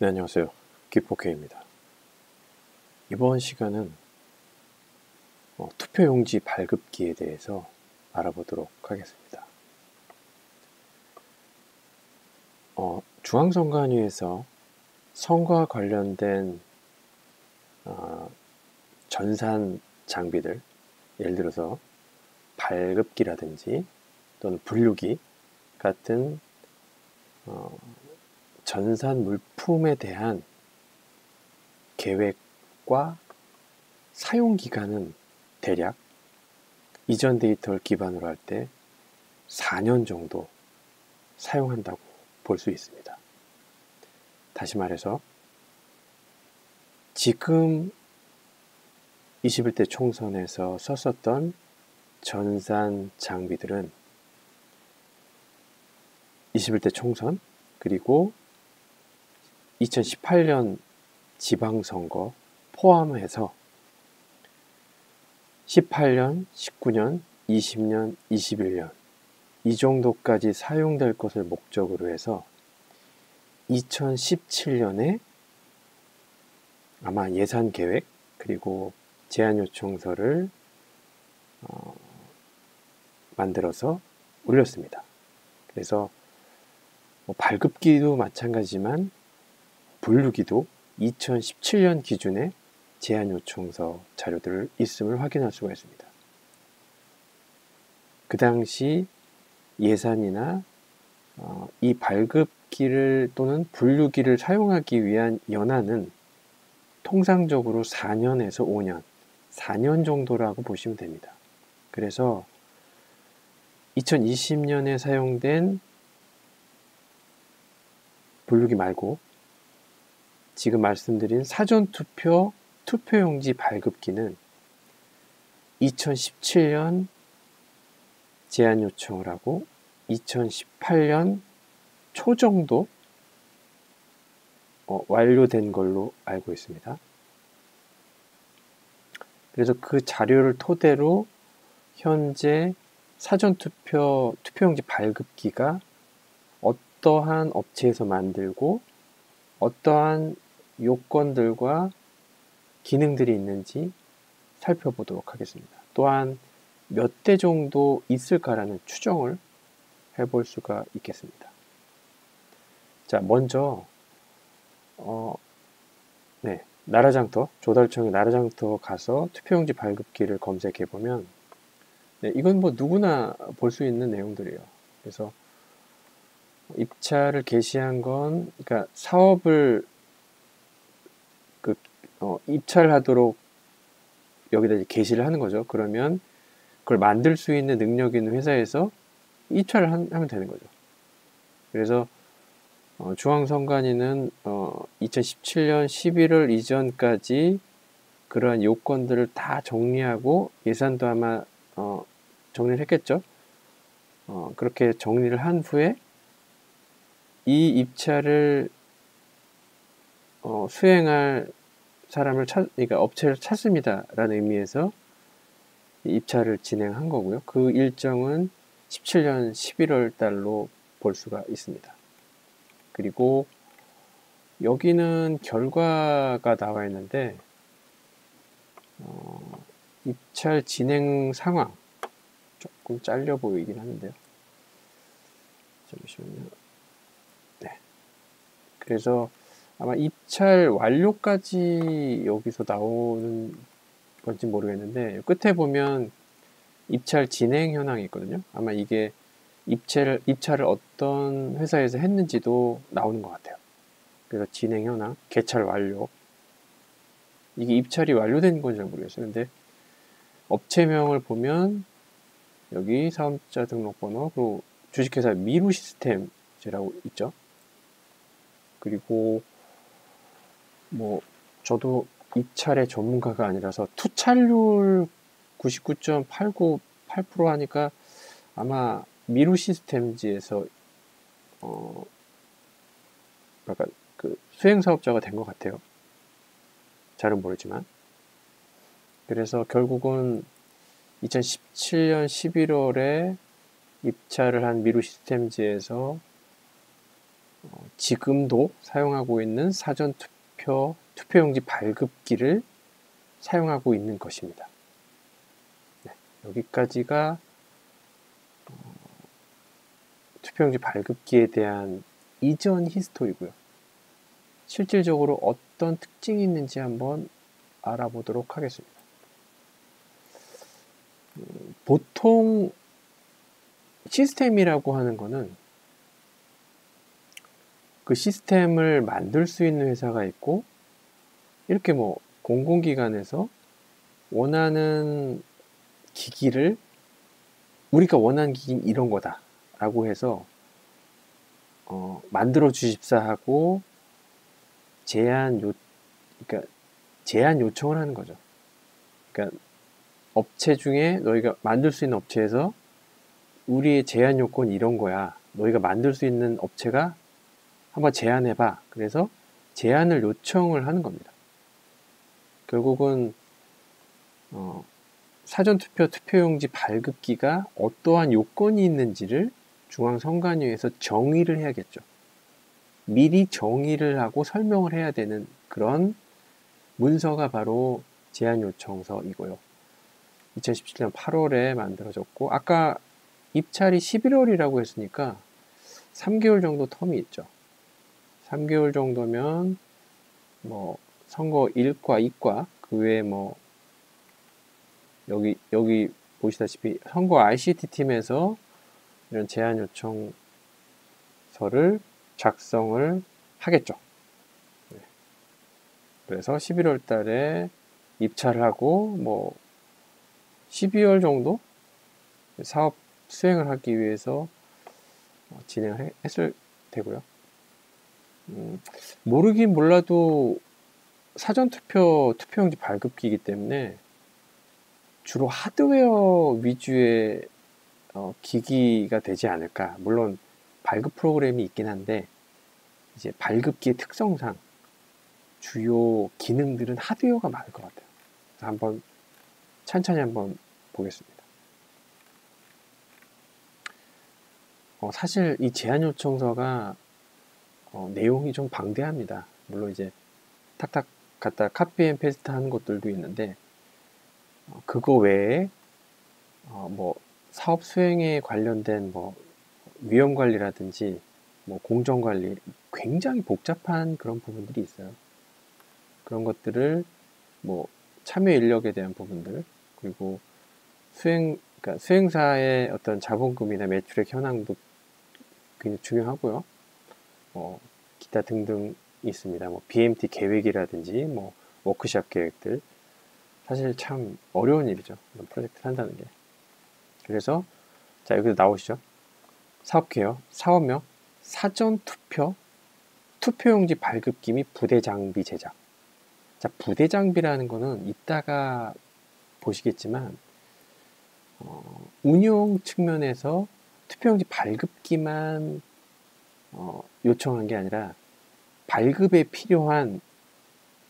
네, 안녕하세요. 기포케입니다. 이번 시간은 투표용지 발급기에 대해서 알아보도록 하겠습니다. 중앙선관위에서 선거와 관련된 전산 장비들, 예를 들어서 발급기라든지 또는 분류기 같은 전산 물품에 대한 계획과 사용 기간은 대략 이전 데이터를 기반으로 할 때 4년 정도 사용한다고 볼 수 있습니다. 다시 말해서 지금 21대 총선에서 썼었던 전산 장비들은 21대 총선 그리고 2018년 지방선거 포함해서 18년, 19년, 20년, 21년 이 정도까지 사용될 것을 목적으로 해서 2017년에 아마 예산계획 그리고 제안요청서를 만들어서 올렸습니다. 그래서 발급기도 마찬가지지만 분류기도 2017년 기준의 제안요청서 자료들 있음을 확인할 수가 있습니다. 그 당시 예산이나 이 발급기를 또는 분류기를 사용하기 위한 연한은 통상적으로 4년에서 5년, 4년 정도라고 보시면 됩니다. 그래서 2020년에 사용된 분류기 말고 지금 말씀드린 사전투표 투표용지 발급기는 2017년 제안 요청을 하고 2018년 초 정도 완료된 걸로 알고 있습니다. 그래서 그 자료를 토대로 현재 투표용지 발급기가 어떠한 업체에서 만들고 어떠한 요건들과 기능들이 있는지 살펴보도록 하겠습니다. 또한 몇 대 정도 있을까라는 추정을 해볼 수가 있겠습니다. 자, 먼저 나라장터, 조달청의 나라장터 가서 투표용지 발급기를 검색해 보면 이건 뭐 누구나 볼 수 있는 내용들이에요. 그래서 입찰을 개시한 건 그러니까 사업을 입찰하도록 여기다 이제 게시를 하는 거죠. 그러면 그걸 만들 수 있는 능력 있는 회사에서 입찰을 하면 되는 거죠. 그래서 중앙선관위는 2017년 11월 이전까지 그러한 요건들을 다 정리하고 예산도 아마 정리를 했겠죠. 그렇게 정리를 한 후에 이 입찰을 수행할 사람을 그러니까 업체를 찾습니다라는 의미에서 입찰을 진행한 거고요. 그 일정은 17년 11월 달로 볼 수가 있습니다. 그리고 여기는 결과가 나와 있는데 입찰 진행 상황 조금 잘려 보이긴 하는데요. 잠시만요. 네. 그래서 아마 입찰 완료까지 여기서 나오는 건지 모르겠는데 끝에 보면 입찰 진행 현황이 있거든요. 아마 이게 입찰을 어떤 회사에서 했는지도 나오는 것 같아요. 그래서 진행 현황, 개찰 완료. 이게 입찰이 완료된 건지 잘 모르겠어요. 근데 업체명을 보면 여기 사업자 등록번호, 그리고 주식회사 미루시스템이라고 있죠. 그리고 저도 입찰의 전문가가 아니라서 투찰률 99.898% 하니까 아마 미루시스템즈에서 약간 그 수행사업자가 된 것 같아요. 잘은 모르지만. 그래서 결국은 2017년 11월에 입찰을 한 미루시스템즈에서 지금도 사용하고 있는 사전투표 투표용지 발급기를 사용하고 있는 것입니다. 네, 여기까지가 투표용지 발급기에 대한 이전 히스토리고요. 실질적으로 어떤 특징이 있는지 한번 알아보도록 하겠습니다. 보통 시스템이라고 하는 거는 그 시스템을 만들 수 있는 회사가 있고, 이렇게 뭐 공공기관에서 원하는 기기를 우리가 원하는 기기는 이런 거다 라고 해서 만들어 주십사 하고 제안 요청을 하는 거죠. 그러니까 업체 중에 너희가 만들 수 있는 업체에서 우리의 제안 요건이 이런 거야. 너희가 만들 수 있는 업체가 한번 제안해봐. 그래서 제안을 요청을 하는 겁니다. 결국은 사전투표 투표용지 발급기가 어떠한 요건이 있는지를 중앙선관위에서 정의를 해야겠죠. 미리 정의를 하고 설명을 해야 되는 그런 문서가 바로 제안요청서이고요. 2017년 8월에 만들어졌고, 아까 입찰이 11월이라고 했으니까 3개월 정도 텀이 있죠. 3개월 정도면 뭐 선거 1과 2과 그 외에 뭐 여기 보시다시피 선거 ICT 팀에서 이런 제안 요청서를 작성을 하겠죠. 네. 그래서 11월 달에 입찰을 하고 뭐 12월 정도 사업 수행을 하기 위해서 진행을 했을 테고요. 모르긴 몰라도 투표용지 발급기이기 때문에 주로 하드웨어 위주의 기기가 되지 않을까. 물론 발급 프로그램이 있긴 한데 이제 발급기의 특성상 주요 기능들은 하드웨어가 많을 것 같아요. 그래서 한번 천천히 한번 보겠습니다. 사실 이 제안 요청서가 내용이 좀 방대합니다. 물론 이제 탁탁 갖다 카피 앤 페이스트 하는 것들도 있는데 그거 외에 뭐 사업 수행에 관련된 뭐 위험 관리라든지 뭐 공정 관리 굉장히 복잡한 그런 부분들이 있어요. 그런 것들을 뭐 참여 인력에 대한 부분들, 그리고 그러니까 수행사의 어떤 자본금이나 매출액 현황도 굉장히 중요하고요. 기타 등등 있습니다. 뭐 BMT 계획이라든지 뭐 워크샵 계획들, 사실 참 어려운 일이죠. 이런 프로젝트를 한다는 게. 그래서 자, 여기서 나오시죠. 사업계요. 사업명 사전투표 투표용지 발급기 및 부대장비 제작. 자, 부대장비라는 거는 이따가 보시겠지만 운용 측면에서 투표용지 발급기만 요청한 게 아니라 발급에 필요한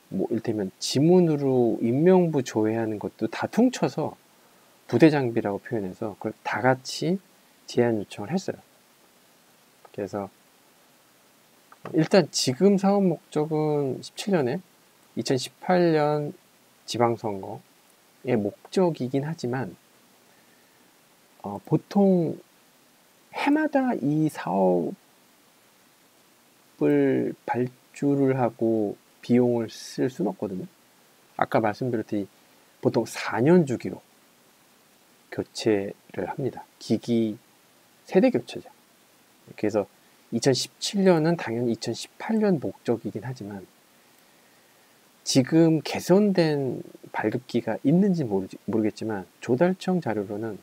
뭐 이를테면 지문으로 인명부 조회하는 것도 다 퉁쳐서 부대장비라고 표현해서 그걸 다 같이 제안 요청을 했어요. 그래서 일단 지금 사업 목적은 17년에 2018년 지방선거의 목적이긴 하지만 보통 해마다 이 사업을 발주를 하고 비용을 쓸 수는 없거든요. 아까 말씀드렸듯이 보통 4년 주기로 교체를 합니다. 기기 세대 교체죠. 그래서 2017년은 당연히 2018년 목적이긴 하지만 지금 개선된 발급기가 있는지 모르겠지만 조달청 자료로는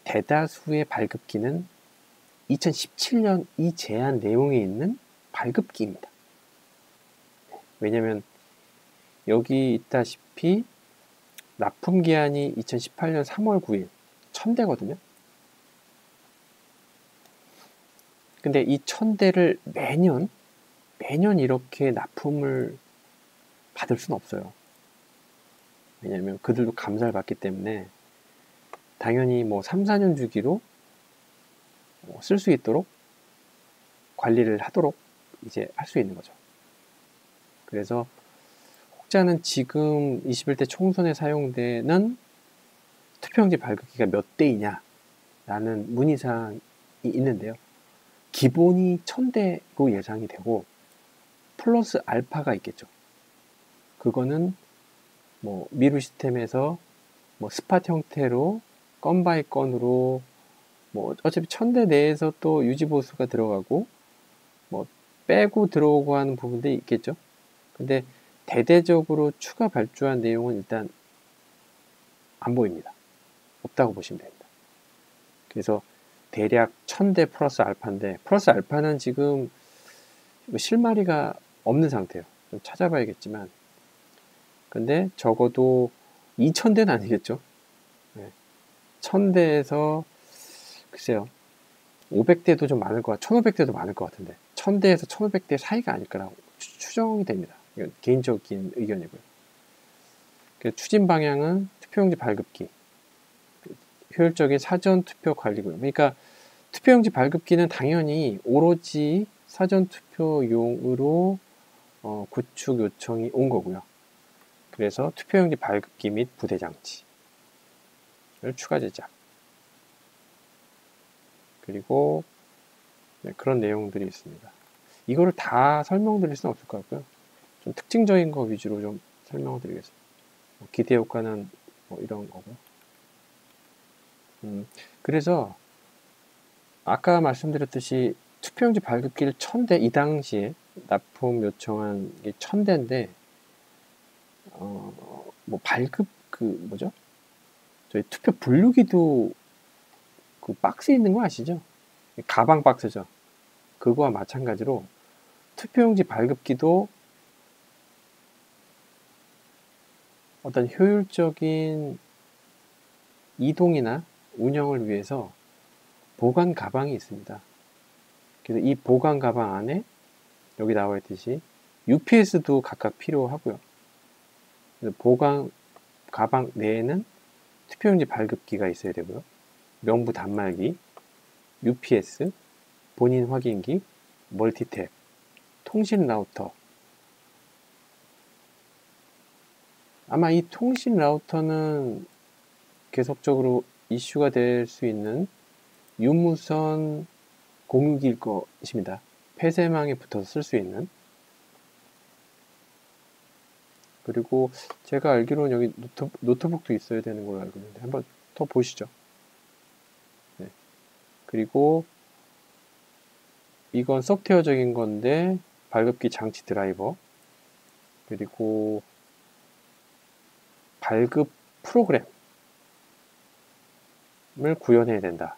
대다수의 발급기는 2017년 이 제안 내용에 있는 발급기입니다. 왜냐면 여기 있다시피 납품기한이 2018년 3월 9일 1000대거든요. 근데 이 1000대를 매년 이렇게 납품을 받을 수는 없어요. 왜냐면 그들도 감사를 받기 때문에 당연히 뭐 3, 4년 주기로 쓸 수 있도록 관리를 하도록 이제 할 수 있는 거죠. 그래서 혹자는 지금 21대 총선에 사용되는 투표용지 발급기가 몇 대이냐 라는 문의사항이 있는데요. 기본이 1000대로 예상이 되고 플러스 알파가 있겠죠. 그거는 뭐 미루 시스템에서 뭐 스팟 형태로 건 바이 건으로 뭐 어차피 1000대 내에서 또 유지보수가 들어가고 뭐 빼고 들어오고 하는 부분들이 있겠죠. 근데 대대적으로 추가 발주한 내용은 일단 안 보입니다. 없다고 보시면 됩니다. 그래서 대략 1000대 플러스 알파인데 플러스 알파는 지금 실마리가 없는 상태예요. 좀 찾아봐야겠지만 근데 적어도 2000대는 아니겠죠. 네. 1000대에서 글쎄요 500대도 좀 많을 것 같, 1500대도 많을 것 같은데 1000대에서 1500대 사이가 아닐까라고 추정이 됩니다. 이건 개인적인 의견이고요. 추진 방향은 투표용지 발급기, 효율적인 사전투표 관리고요. 그러니까 투표용지 발급기는 당연히 오로지 사전투표용으로 구축 요청이 온 거고요. 그래서 투표용지 발급기 및 부대장치를 추가 제작 그리고 네, 그런 내용들이 있습니다. 이거를 다 설명드릴 수는 없을 것 같고요. 좀 특징적인 거 위주로 좀 설명을 드리겠습니다. 기대 효과는 뭐 이런 거고요. 그래서 아까 말씀드렸듯이 투표용지 발급기를 1000대 이 당시에 납품 요청한 게 1000대인데 뭐 발급 그 뭐죠? 저희 투표 분류기도 그 박스에 있는 거 아시죠? 가방 박스죠. 그거와 마찬가지로 투표용지 발급기도 어떤 효율적인 이동이나 운영을 위해서 보관 가방이 있습니다. 그래서 이 보관 가방 안에 여기 나와 있듯이 UPS도 각각 필요하고요. 보관 가방 내에는 투표용지 발급기가 있어야 되고요. 명부 단말기, UPS, 본인 확인기, 멀티탭, 통신 라우터. 아마 이 통신 라우터는 계속적으로 이슈가 될 수 있는 유무선 공유기일 것입니다. 폐쇄망에 붙어서 쓸 수 있는. 그리고 제가 알기로는 여기 노트북도 있어야 되는 걸로 알고 있는데 한번 더 보시죠. 네. 그리고 이건 소프트웨어적인 건데 발급기 장치 드라이버 그리고 발급 프로그램을 구현해야 된다.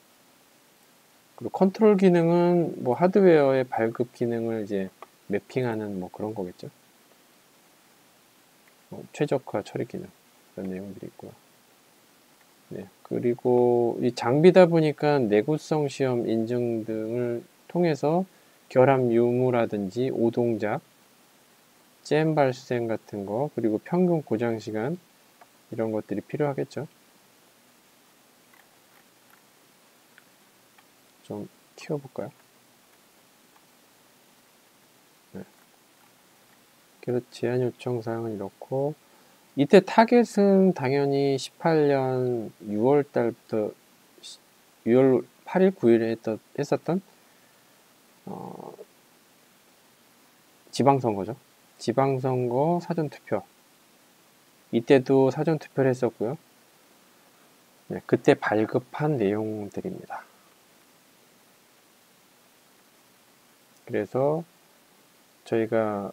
그리고 컨트롤 기능은 뭐 하드웨어의 발급 기능을 이제 매핑하는 뭐 그런 거겠죠. 최적화 처리 기능 이런 내용들이 있고요. 네, 그리고 이 장비다 보니까 내구성 시험 인증 등을 통해서 결함 유무라든지 오동작, 잼 발생 같은 거 그리고 평균 고장 시간 이런 것들이 필요하겠죠. 좀 키워볼까요? 네. 그래서 제한 요청 사항은 이렇고 이때 타겟은 당연히 18년 6월 달부터 6월 8일, 9일에 했었던 지방선거죠. 지방선거 사전투표. 이때도 사전투표를 했었고요. 네, 그때 발급한 내용들입니다. 그래서 저희가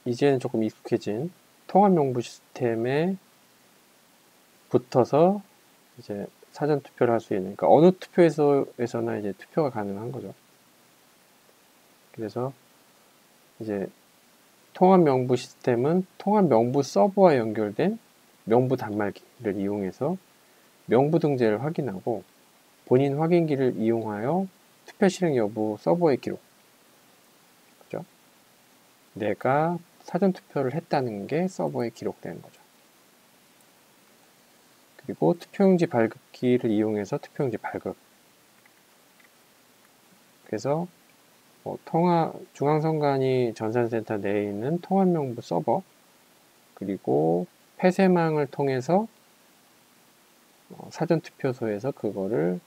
이제는 조금 익숙해진 통합명부 시스템에 붙어서 이제 사전 투표를 할 수 있는, 그러니까 어느 투표소에서나 이제 투표가 가능한 거죠. 그래서 이제 통합명부 시스템은 통합명부 서버와 연결된 명부 단말기를 이용해서 명부 등재를 확인하고 본인 확인기를 이용하여 투표 실행 여부 서버에 기록. 그죠? 내가 사전 투표를 했다는 게 서버에 기록되는 거죠. 그리고 투표용지 발급기를 이용해서 투표용지 발급. 그래서 중앙선관위 전산센터 내에 있는 통합명부 서버, 그리고 폐쇄망을 통해서 사전투표소에서 그거를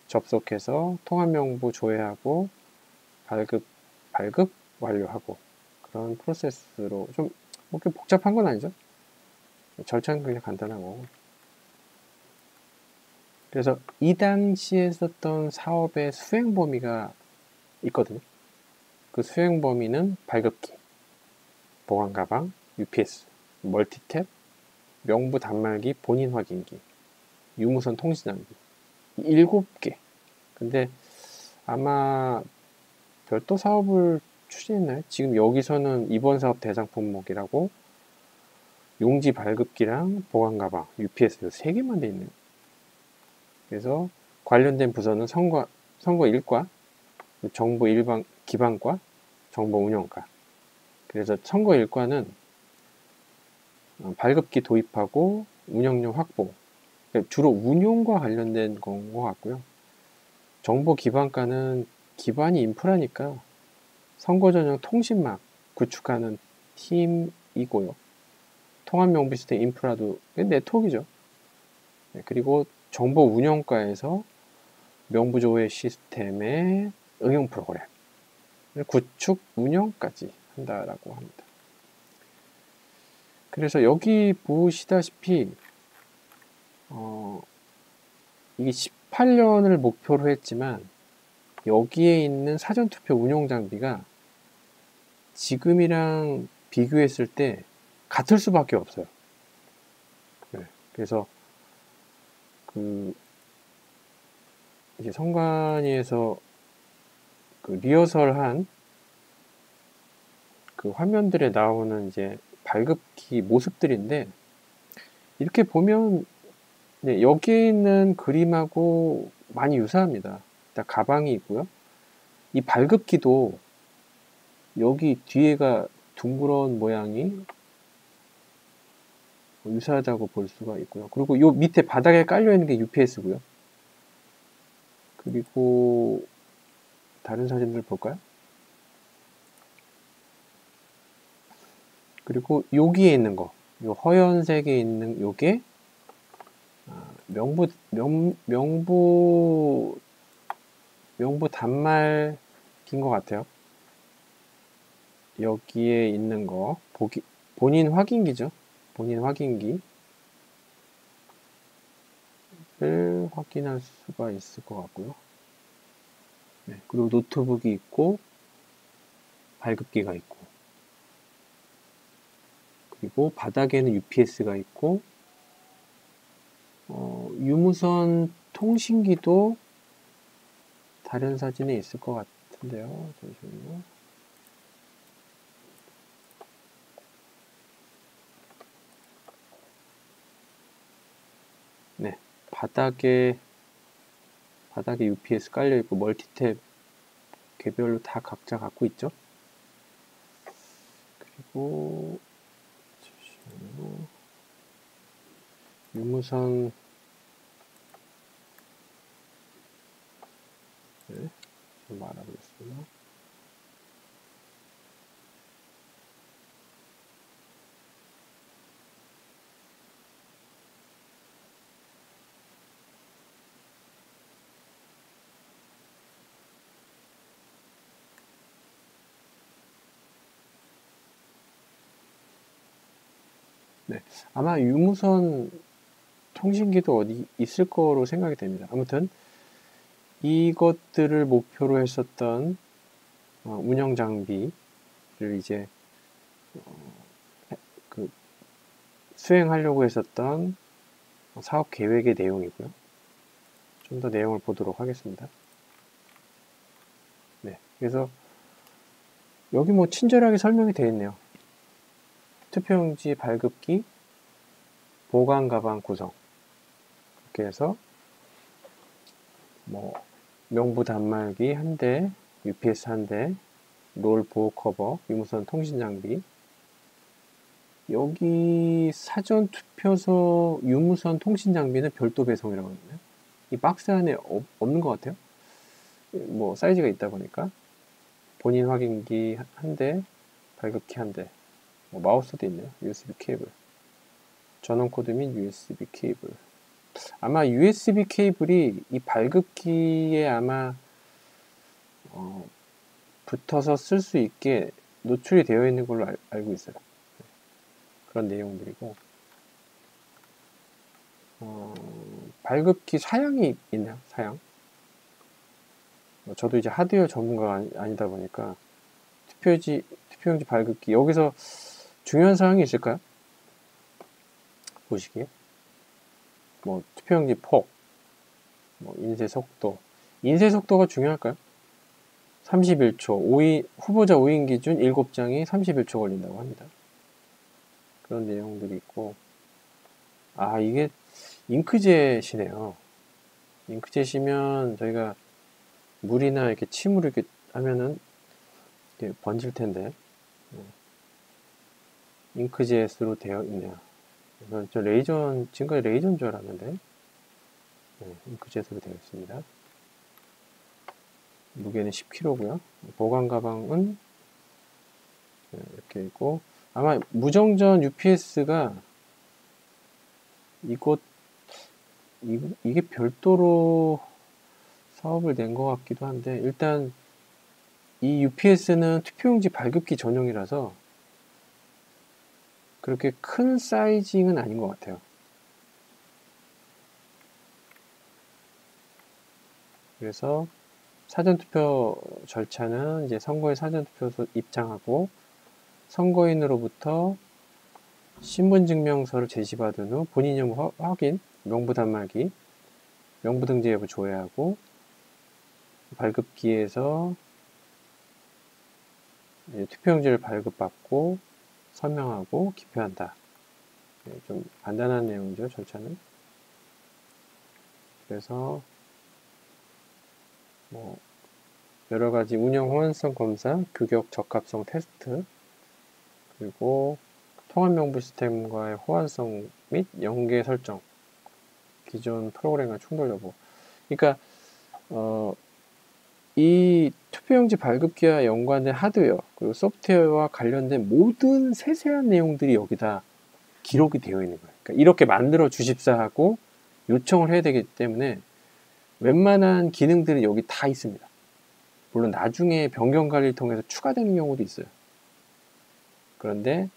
접속해서 통합명부 조회하고 발급 완료하고, 그런 프로세스로 좀 그렇게 복잡한 건 아니죠. 절차는 그냥 간단하고. 그래서 이 당시에 썼던 사업의 수행 범위가 있거든요. 그 수행 범위는 발급기, 보관 가방, UPS, 멀티탭, 명부 단말기, 본인 확인기, 유무선 통신 장비, 7개. 근데 아마 별도 사업을 추진했나요? 지금 여기서는 이번 사업 대상 품목이라고 용지 발급기랑 보관 가방, UPS 3개만 돼 있네요. 그래서 관련된 부서는 선거 1과, 정보 기반과, 정보 운영과. 그래서 선거 1과는 발급기 도입하고 운영용 확보, 주로 운용과 관련된 건 것 같고요. 정보 기반과는 기반이 인프라니까 선거 전용 통신망 구축하는 팀이고요. 통합명부 시스템 인프라도 네트워크이죠. 그리고 정보 운영과에서 명부조회 시스템의 응용 프로그램 구축 운영까지 한다라고 합니다. 그래서 여기 보시다시피 이게 18년을 목표로 했지만 여기에 있는 사전투표 운용 장비가 지금이랑 비교했을 때 같을 수밖에 없어요. 네, 그래서 이제 선관위에서 리허설한 화면들에 나오는 이제 발급기 모습들인데, 이렇게 보면 네, 여기에 있는 그림하고 많이 유사합니다. 일단 가방이 있고요. 이 발급기도 여기 뒤에가 둥그런 모양이 유사하다고 볼 수가 있고요. 그리고 요 밑에 바닥에 깔려 있는 게 UPS고요. 그리고 다른 사진들 볼까요? 그리고 여기에 있는 거, 요 허연색에 있는 요게 명부 단말기인 것 같아요. 여기에 있는 거 본인 확인기죠. 본인 확인기를 확인할 수가 있을 것 같고요. 네, 그리고 노트북이 있고 발급기가 있고, 그리고 바닥에는 UPS가 있고, 유무선 통신기도 다른 사진에 있을 것 같은데요. 잠시만요. 네, 바닥에 UPS 깔려 있고 멀티탭 개별로 다 각자 갖고 있죠. 그리고 잠시만요. 유무선 좀 알아보겠습니다. 네, 아마 유무선 통신기도 어디 있을 거로 생각이 됩니다. 아무튼 이것들을 목표로 했었던 운영 장비를 이제 수행하려고 했었던 사업 계획의 내용이고요. 좀 더 내용을 보도록 하겠습니다. 네, 그래서 여기 친절하게 설명이 되어 있네요. 투표용지 발급기, 보관 가방 구성. 이렇게 해서 명부 단말기 1대, UPS 1대, 롤 보호 커버, 유무선 통신 장비. 여기 사전 투표소 유무선 통신 장비는 별도 배송이라고 하거든요. 이 박스 안에 없는 것 같아요. 사이즈가 있다 보니까. 본인 확인기 한 대, 발급키 한 대, 뭐 마우스도 있네요. USB 케이블, 전원 코드 및 USB 케이블. 아마 USB 케이블이 이 발급기에 아마 붙어서 쓸 수 있게 노출이 되어 있는 걸로 알고 있어요. 그런 내용들이고, 발급기 사양이 있네요. 사양. 저도 이제 하드웨어 전문가가 아니다 보니까 투표용지 발급기, 여기서 중요한 사항이 있을까요? 보시기에 뭐 투표용지 폭, 뭐 인쇄 속도가 중요할까요? 31초, 후보자 5인 기준 7장이 31초 걸린다고 합니다. 그런 내용들이 있고, 이게 잉크젯이네요. 잉크젯이면 저희가 물이나 이렇게 침으로 이렇게 하면은 이렇게 번질 텐데, 잉크젯으로 되어 있네요. 저 지금까지 레이저인 줄 알았는데, 잉크젯으로 되어 있습니다. 무게는 10kg고요. 보관 가방은 이렇게 있고, 아마 무정전 UPS가 이게 별도로 사업을 낸 것 같기도 한데, 일단 이 UPS는 투표용지 발급기 전용이라서 그렇게 큰 사이징은 아닌 것 같아요. 그래서 사전투표 절차는 이제 선거인 사전투표소 입장하고 선거인으로부터 신분증명서를 제시받은 후 본인 정보 확인, 명부 단말기, 명부등재 여부 조회하고 발급기에서 투표용지를 발급받고 서명하고 기표한다. 좀 간단한 내용이죠, 절차는. 그래서 뭐 여러 가지 운영 호환성 검사, 규격 적합성 테스트, 그리고 통합 명부 시스템과의 호환성 및 연계 설정, 기존 프로그램과 충돌 여부. 그러니까 이 투표용지 발급기와 연관된 하드웨어 그리고 소프트웨어와 관련된 모든 세세한 내용들이 여기다 기록이 되어 있는 거예요. 그러니까 이렇게 만들어 주십사 하고 요청을 해야 되기 때문에 웬만한 기능들이 여기 다 있습니다. 물론 나중에 변경 관리를 통해서 추가되는 경우도 있어요. 그런데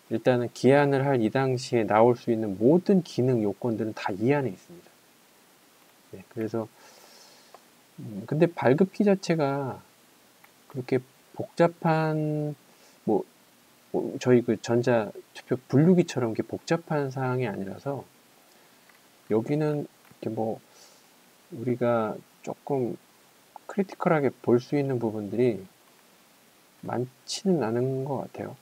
일단은 기한을 할 이 당시에 나올 수 있는 모든 기능 요건들은 다 이 안에 있습니다. 그래서 근데 발급기 자체가 그렇게 복잡한 저희 그 전자투표 분류기처럼 이렇게 복잡한 사항이 아니라서 여기는 이렇게 우리가 조금 크리티컬하게 볼 수 있는 부분들이 많지는 않은 것 같아요.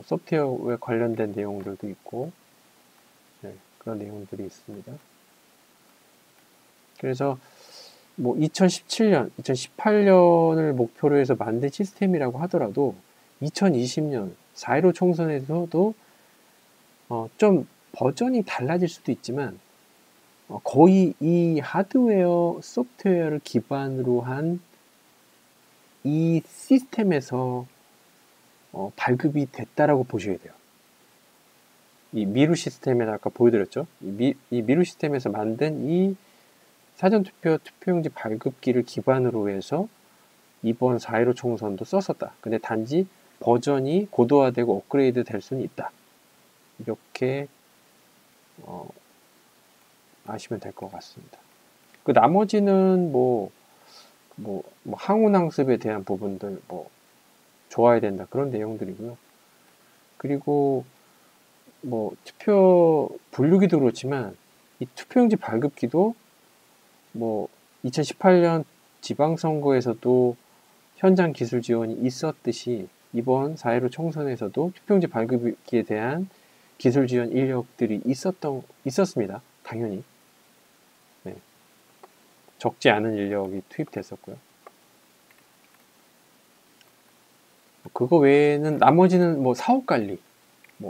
소프트웨어에 관련된 내용들도 있고, 그런 내용들이 있습니다. 그래서 2017년, 2018년을 목표로 해서 만든 시스템이라고 하더라도 2020년 4.15 총선에서도 좀 버전이 달라질 수도 있지만 거의 이 하드웨어, 소프트웨어를 기반으로 한 이 시스템에서 발급이 됐다라고 보셔야 돼요. 이 미루 시스템에서 아까 보여드렸죠? 이 미루 시스템에서 만든 이 사전투표 투표용지 발급기를 기반으로 해서 이번 4.15 총선도 썼었다. 근데 단지 버전이 고도화되고 업그레이드 될 수는 있다. 이렇게 아시면 될 것 같습니다. 그 나머지는 항운항습에 대한 부분들 좋아야 된다 그런 내용들이고요. 그리고 투표 분류기도 그렇지만 이 투표용지 발급기도 2018년 지방선거에서도 현장 기술 지원이 있었듯이 이번 4.15 총선에서도 투표용지 발급기에 대한 기술 지원 인력들이 있었습니다. 당연히. 적지 않은 인력이 투입됐었고요. 그거 외에는 나머지는 사업관리,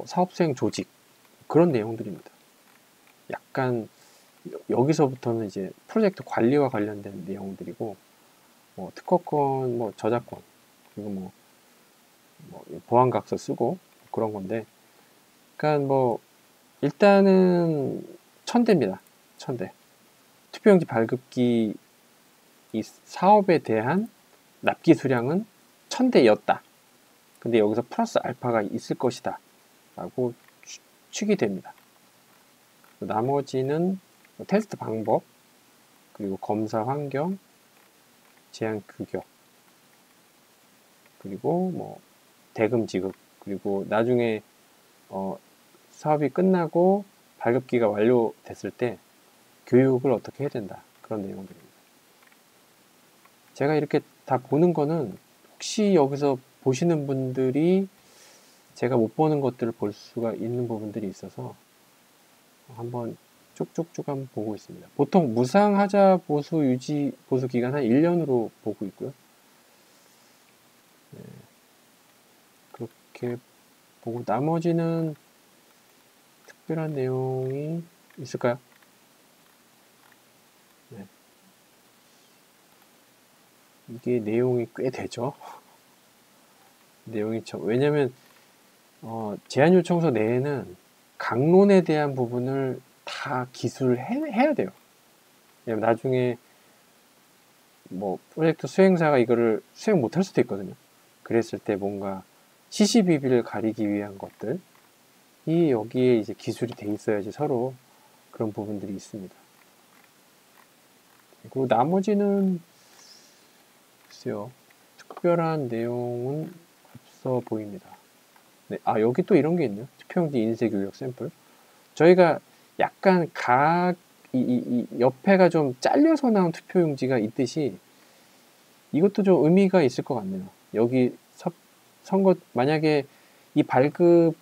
사업수행 조직 그런 내용들입니다. 약간 여기서부터는 이제 프로젝트 관리와 관련된 내용들이고, 뭐 특허권, 뭐 저작권, 그리고 뭐 보안각서 쓰고 그런 건데, 그러니까 뭐 일단은 1000대입니다. 1000대. 투표용지 발급기 이 사업에 대한 납기 수량은 1000대였다. 근데 여기서 플러스 알파가 있을 것이다 라고 추측이 됩니다. 나머지는 테스트 방법, 그리고 검사 환경, 제한 규격, 그리고 뭐 대금 지급, 그리고 나중에 사업이 끝나고 발급기가 완료됐을 때 교육을 어떻게 해야 된다, 그런 내용들입니다. 제가 이렇게 다 보는 거는 혹시 여기서 보시는 분들이 제가 못 보는 것들을 볼 수가 있는 부분들이 있어서 한번 쭉쭉쭉 한번 보고 있습니다. 보통 무상하자 보수 유지 보수 기간 한 1년으로 보고 있고요. 네, 그렇게 보고 나머지는 특별한 내용이 있을까요? 네. 이게 내용이 꽤 되죠. 내용이 왜냐면 제한 요청서 내에는 강론에 대한 부분을 다 기술을 해야 돼요. 왜냐면 나중에 뭐 프로젝트 수행사가 이거를 수행 못할 수도 있거든요. 그랬을 때 뭔가 시시비비를 가리기 위한 것들, 이 여기에 이제 기술이 돼 있어야지 서로 그런 부분들이 있습니다. 그리고 나머지는 글쎄요, 특별한 내용은 없어 보입니다. 네, 여기 또 이런 게 있네요. 투표용지 인쇄 교육 샘플. 저희가 약간 이 옆에가 좀 잘려서 나온 투표용지가 있듯이 이것도 좀 의미가 있을 것 같네요. 여기 선거 만약에 이 발급기를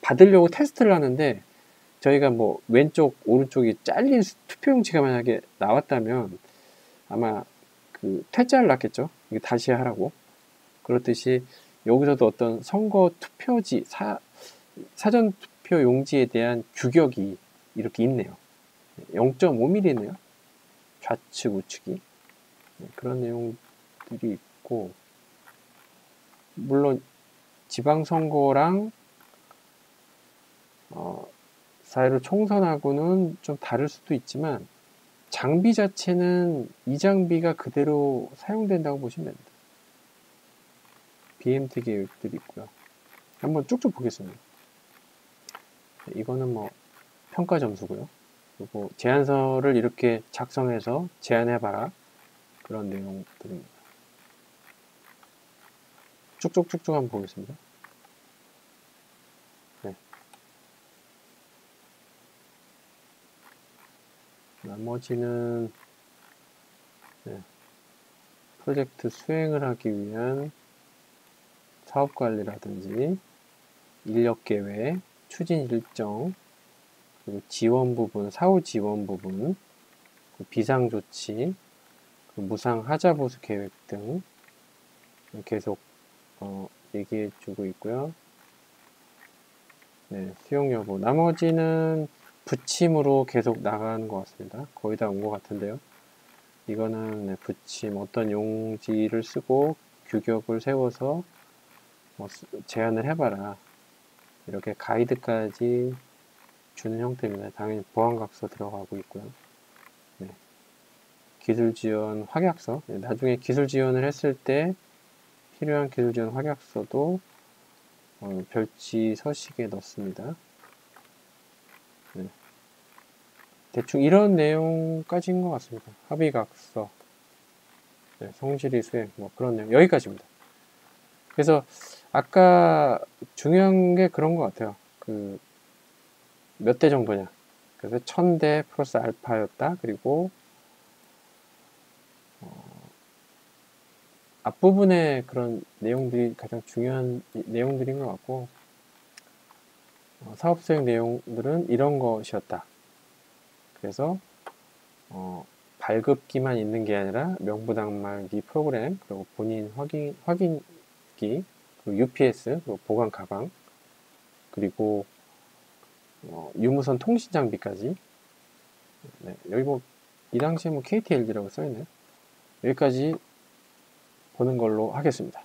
받으려고 테스트를 하는데 저희가 뭐 왼쪽 오른쪽이 잘린 투표용지가 만약에 나왔다면 아마 그 퇴짜를 났겠죠. 이게 다시 하라고. 그렇듯이 여기서도 어떤 선거 투표지 사전 투표 용지에 대한 규격이 이렇게 있네요. 0.5mm네요. 좌측 우측이 그런 내용들이 있고, 물론 지방선거랑 4.15 총선하고는 좀 다를 수도 있지만 장비 자체는 이 장비가 그대로 사용된다고 보시면 됩니다. BMT 계획들이 있고요. 한번 쭉쭉 보겠습니다. 이거는 뭐 평가 점수고요. 그리고 제안서를 이렇게 작성해서 제안해봐라, 그런 내용들입니다. 쭉쭉쭉쭉 한번 보겠습니다. 네. 나머지는 프로젝트 수행을 하기 위한 사업관리라든지 인력계획, 추진 일정, 그리고 지원 부분, 사후 지원 부분, 비상조치, 무상하자보수 계획 등 계속 얘기해주고 있고요. 네, 수용 여부. 나머지는 붙임으로 계속 나가는 것 같습니다. 거의 다 온 것 같은데요. 이거는 붙임, 어떤 용지를 쓰고 규격을 세워서 제안을 해봐라, 이렇게 가이드까지 주는 형태입니다. 당연히 보안각서 들어가고 있고요. 네. 기술 지원 확약서. 네, 나중에 기술 지원을 했을 때 필요한 기술 지원 확약서도 별지 서식에 넣습니다. 네. 대충 이런 내용까지인 것 같습니다. 합의각서, 네, 성실히 수행, 뭐 그런 내용, 여기까지입니다. 그래서 아까 중요한 게 그런 것 같아요. 몇 대 정도냐. 그래서 1000대 플러스 알파였다. 그리고 앞부분에 그런 내용들이 가장 중요한 내용들인 것 같고, 사업 수행 내용들은 이런 것이었다. 그래서 발급기만 있는 게 아니라 명부당말기 프로그램, 그리고 본인 확인기, 그리고 UPS, 그리고 보관 가방, 그리고 유무선 통신 장비까지. 네, 여기 뭐 이 당시에 뭐 KTLD라고 써있네요. 여기까지 보는 걸로 하겠습니다.